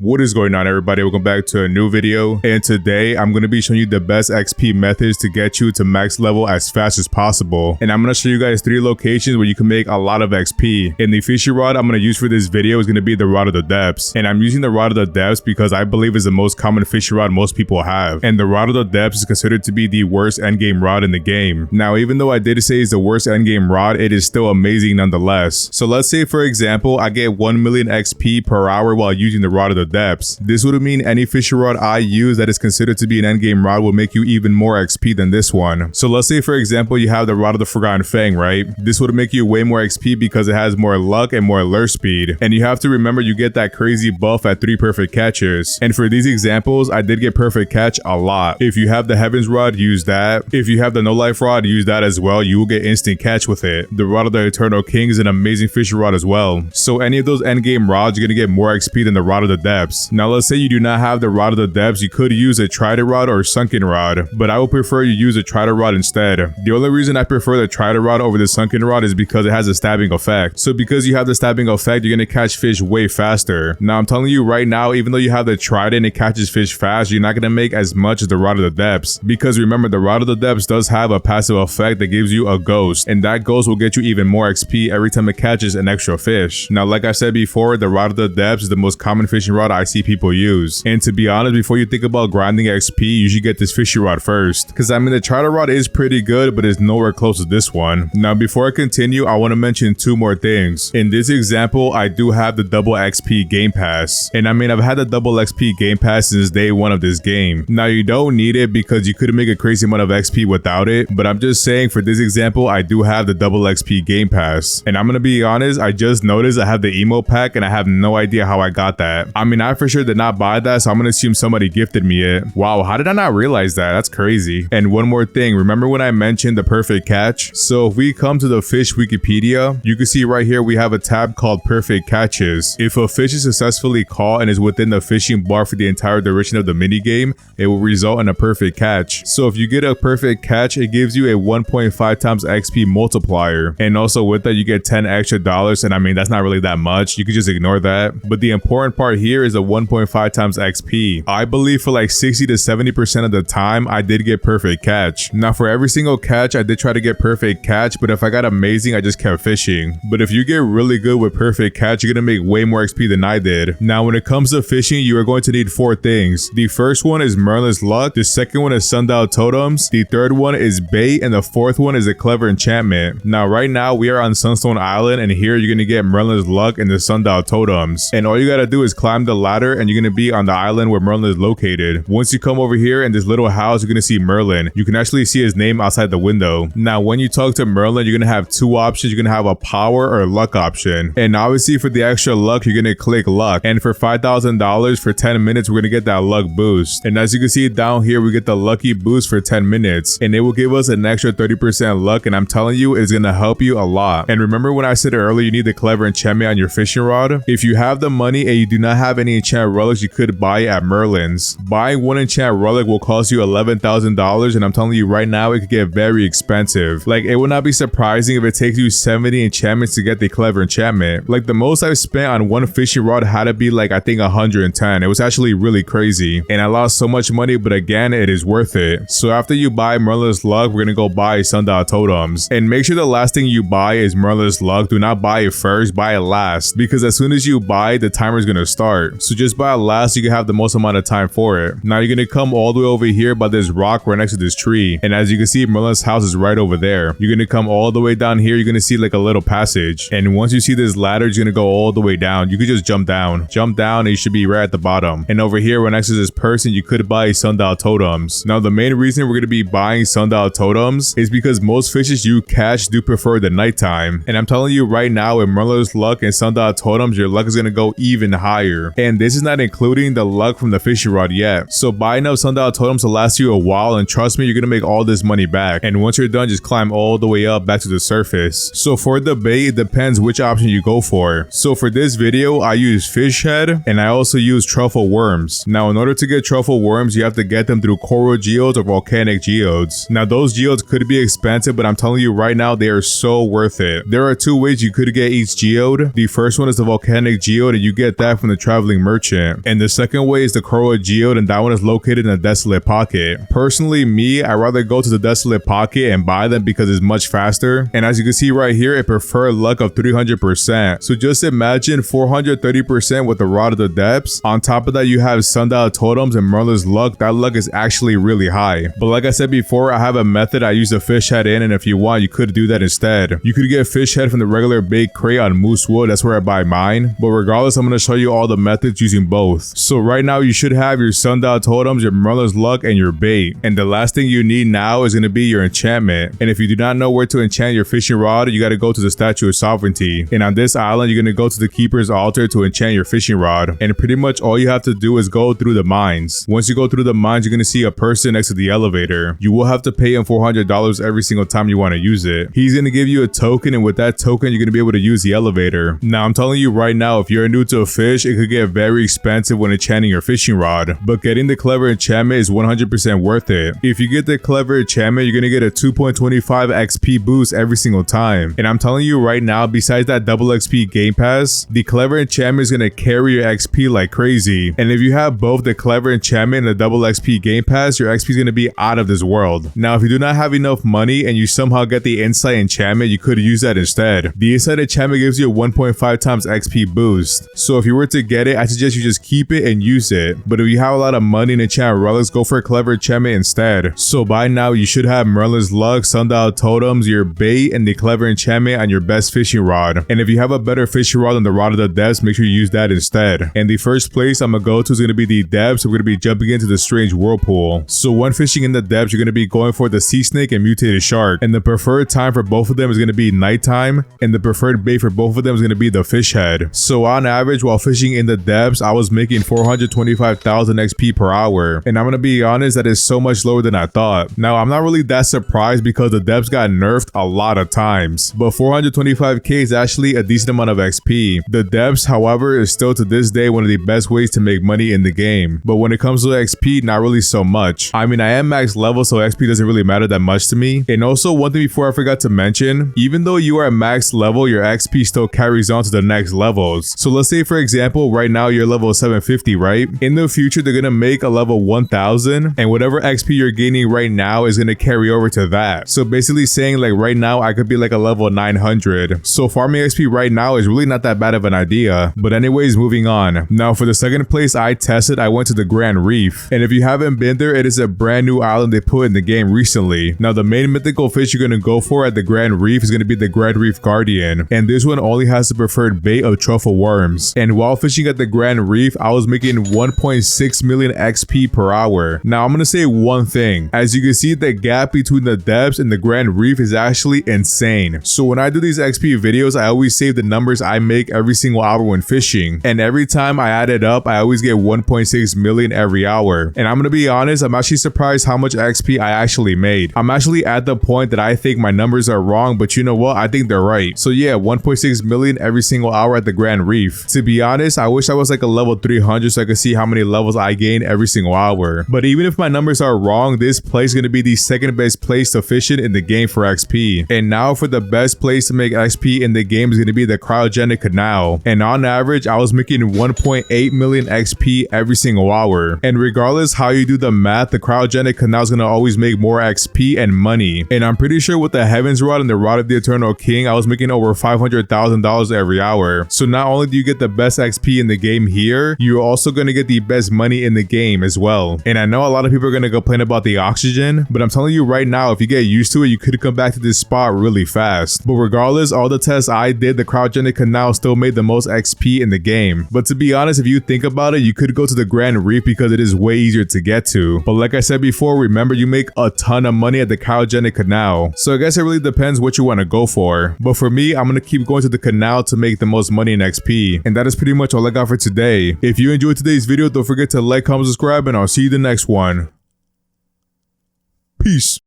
What is going on, everybody? Welcome back to a new video, and today I'm going to be showing you the best XP methods to get you to max level as fast as possible. And I'm going to show you guys 3 locations where you can make a lot of XP. And the fishy rod I'm going to use for this video is going to be the Rod of the Depths. And I'm using the Rod of the Depths because I believe it's the most common fishy rod most people have. And the Rod of the Depths is considered to be the worst endgame rod in the game. Now, even though I did say it's the worst endgame rod, it is still amazing nonetheless. So let's say, for example, I get 1 million XP per hour while using the Rod of the Depths. This would mean any fisher rod I use that is considered to be an endgame rod will make you even more XP than this one. So let's say, for example, you have the Rod of the Forgotten Fang, right? This would make you way more XP because it has more luck and more lure speed. And you have to remember you get that crazy buff at 3 perfect catches. And for these examples, I did get perfect catch a lot. If you have the Heavens Rod, use that. If you have the No Life Rod, use that as well. You will get instant catch with it. The Rod of the Eternal King is an amazing fisher rod as well. So any of those endgame rods, you're going to get more XP than the Rod of the Depths. Now let's say you do not have the Rod of the Depths, you could use a Trident Rod or Sunken Rod, but I would prefer you use a Trident Rod instead. The only reason I prefer the Trident Rod over the Sunken Rod is because it has a stabbing effect. So because you have the stabbing effect, you're going to catch fish way faster. Now I'm telling you right now, even though you have the Trident, it catches fish fast, you're not going to make as much as the Rod of the Depths. Because remember, the Rod of the Depths does have a passive effect that gives you a ghost, and that ghost will get you even more XP every time it catches an extra fish. Now, like I said before, the Rod of the Depths is the most common fishing rod I see people use. And to be honest, before you think about grinding XP, you should get this fishy rod first. Because I mean, the Trident Rod is pretty good, but it's nowhere close to this one. Now, before I continue, I want to mention 2 more things. In this example, I do have the double XP game pass. And I mean, I've had the double XP game pass since day 1 of this game. Now, you don't need it because you could make a crazy amount of XP without it. But I'm just saying, for this example, I do have the double XP game pass. And I'm going to be honest, I just noticed I have the emo pack and I have no idea how I got that. I mean, I for sure did not buy that, so I'm gonna assume somebody gifted me it. Wow, how did I not realize that? That's crazy. And one more thing, remember when I mentioned the perfect catch? So if we come to the fish Wikipedia, you can see right here we have a tab called perfect catches. If a fish is successfully caught and is within the fishing bar for the entire duration of the minigame, it will result in a perfect catch. So if you get a perfect catch, it gives you a 1.5 times XP multiplier. And also with that, you get $10 extra. And I mean, that's not really that much. You could just ignore that. But the important part here is a 1.5 times XP. I believe for like 60 to 70% of the time, I did get perfect catch. Now for every single catch, I did try to get perfect catch, but if I got amazing, I just kept fishing. But if you get really good with perfect catch, you're gonna make way more XP than I did. Now when it comes to fishing, you are going to need 4 things. The first one is Merlin's Luck, the second one is Sundial Totems, the third one is bait, and the fourth one is a clever enchantment. Now right now, we are on Sunstone Island, and here you're gonna get Merlin's Luck and the Sundial Totems. And all you gotta do is climb the ladder, and you're gonna be on the island where Merlin is located. Once you come over here in this little house, you're gonna see Merlin. You can actually see his name outside the window. Now when you talk to Merlin, you're gonna have 2 options. You're gonna have a power or luck option. And obviously for the extra luck, you're gonna click luck. And for $5,000 for 10 minutes, we're gonna get that luck boost. And as you can see down here, we get the lucky boost for 10 minutes. And it will give us an extra 30% luck. And I'm telling you, it's gonna help you a lot. And remember when I said earlier, you need the clever enchantment on your fishing rod? If you have the money and you do not have any enchant relics, you could buy it at Merlin's. Buying 1 enchant relic will cost you $11,000, and I'm telling you right now, it could get very expensive. Like, it would not be surprising if it takes you 70 enchantments to get the clever enchantment. Like, the most I've spent on one fishing rod had to be like, I think 110. It was actually really crazy, and I lost so much money, but again, it is worth it. So after you buy Merlin's Luck, we're gonna go buy Sundial Totems. And make sure the last thing you buy is Merlin's Luck. Do not buy it first, buy it last, because as soon as you buy, the timer is gonna start. So just buy it last, you can have the most amount of time for it. Now you're gonna come all the way over here by this rock right next to this tree, and as you can see, Merlin's house is right over there. You're gonna come all the way down here, you're gonna see like a little passage, and once you see this ladder, you're gonna go all the way down. You could just jump down, and you should be right at the bottom. And over here right next to this person, you could buy Sundial Totems. Now the main reason we're gonna be buying Sundial Totems is because most fishes you catch do prefer the nighttime, and I'm telling you right now, with Merlin's Luck and Sundial Totems, your luck is gonna go even higher. And this is not including the luck from the fishing rod yet. So buy enough Sundial Totems to last you a while, and trust me, you're gonna make all this money back. And once you're done, just climb all the way up back to the surface. So for the bait, it depends which option you go for. So for this video, I use fish head, and I also use truffle worms. Now in order to get truffle worms, you have to get them through coral geodes or volcanic geodes. Now those geodes could be expensive, but I'm telling you right now, they are so worth it. There are 2 ways you could get each geode. The first one is the volcanic geode, and you get that from the traveling traveling merchant. And the second way is the Cryogenic, and that one is located in a desolate pocket. Personally, me, I'd rather go to the desolate pocket and buy them because it's much faster. And as you can see right here, it preferred luck of 300%. So just imagine 430% with the Rod of the Depths. On top of that, you have Sundial Totems and Merlin's luck. That luck is actually really high. But like I said before, I have a method I use the fish head in, and if you want, you could do that instead. You could get fish head from the regular bait crate on Moose Wood. That's where I buy mine. But regardless, I'm going to show you all the methods using both. So right now, you should have your Sundial Totems, your Merlin's luck, and your bait. And the last thing you need now is going to be your enchantment. And if you do not know where to enchant your fishing rod, you got to go to the Statue of Sovereignty. And on this island, you're going to go to the Keeper's Altar to enchant your fishing rod. And pretty much all you have to do is go through the mines. Once you go through the mines, you're going to see a person next to the elevator. You will have to pay him $400 every single time you want to use it. He's going to give you a token, and with that token, you're going to be able to use the elevator. Now, I'm telling you right now, if you're new to a fish, it could get very expensive when enchanting your fishing rod. But getting the clever enchantment is 100% worth it. If you get the clever enchantment, you're going to get a 2.25 XP boost every single time. And I'm telling you right now, besides that double XP game pass, the clever enchantment is going to carry your XP like crazy. And if you have both the clever enchantment and the double XP game pass, your XP is going to be out of this world. Now, if you do not have enough money and you somehow get the insight enchantment, you could use that instead. The insight enchantment gives you a 1.5 times XP boost. So if you were to get it, I suggest you just keep it and use it. But if you have a lot of money in enchant relics, go for a clever enchantment instead. So by now, you should have Merlin's luck, Sundial Totems, your bait, and the clever enchantment on your best fishing rod. And if you have a better fishing rod than the Rod of the Depths, make sure you use that instead. And the first place I'm gonna go to is gonna be the depths. We're gonna be jumping into the strange whirlpool. So when fishing in the depths, you're gonna be going for the sea snake and mutated shark. And the preferred time for both of them is gonna be nighttime, and the preferred bait for both of them is gonna be the fish head. So on average, while fishing in the depths, I was making 425,000 XP per hour. And I'm gonna be honest, that is so much lower than I thought. Now, I'm not really that surprised because the depths got nerfed a lot of times, but 425k is actually a decent amount of XP. The depths, however, is still to this day one of the best ways to make money in the game. But when it comes to XP, not really so much. I mean, I am max level, so XP doesn't really matter that much to me. And also, one thing before I forgot to mention, even though you are at max level, your XP still carries on to the next levels. So let's say, for example, right now you're level 750, right? In the future, they're gonna make a level 1000, and whatever XP you're gaining right now is gonna carry over to that. So basically saying, like, right now I could be like a level 900. So farming XP right now is really not that bad of an idea. But anyways, moving on. Now for the second place I tested, I went to the Grand Reef. And if you haven't been there, it is a brand new island they put in the game recently. Now the main mythical fish you're gonna go for at the Grand Reef is gonna be the Grand Reef Guardian. And this one only has the preferred bait of truffle worms. And while fishing at the Grand Reef, I was making 1.6 million XP per hour. Now I'm gonna say one thing. As you can see, the gap between the depths and the Grand Reef is actually insane. So when I do these XP videos, I always save the numbers I make every single hour when fishing. And every time I add it up, I always get 1.6 million every hour. And I'm gonna be honest, I'm actually surprised how much XP I actually made. I'm actually at the point that I think my numbers are wrong, but you know what? I think they're right. So yeah, 1.6 million every single hour at the Grand Reef. To be honest, I wish I was like a level 300 so I could see how many levels I gain every single hour. But even if my numbers are wrong, this place is gonna be the second best place to fish in the game for XP. And now for the best place to make XP in the game is gonna be the Cryogenic Canal. And on average, I was making 1.8 million XP every single hour. And regardless how you do the math, the Cryogenic Canal is gonna always make more XP and money. And I'm pretty sure with the Heaven's Rod and the Rod of the Eternal King, I was making over $500,000 every hour. So not only do you get the best XP in the game here, you're also gonna get the best money in the game as well. And I know a lot of people are gonna complain about the oxygen, but I'm telling you right now, if you get used to it, you could come back to this spot really fast. But regardless, all the tests I did, the Cryogenic Canal still made the most XP in the game. But to be honest, if you think about it, you could go to the Grand Reef because it is way easier to get to. But like I said before, remember you make a ton of money at the Cryogenic Canal. So I guess it really depends what you want to go for. But for me, I'm gonna keep going to the canal to make the most money in XP. And that is pretty much all I got for today. If you enjoyed today's video, don't forget to like, comment, subscribe, and I'll see you in the next one. Peace.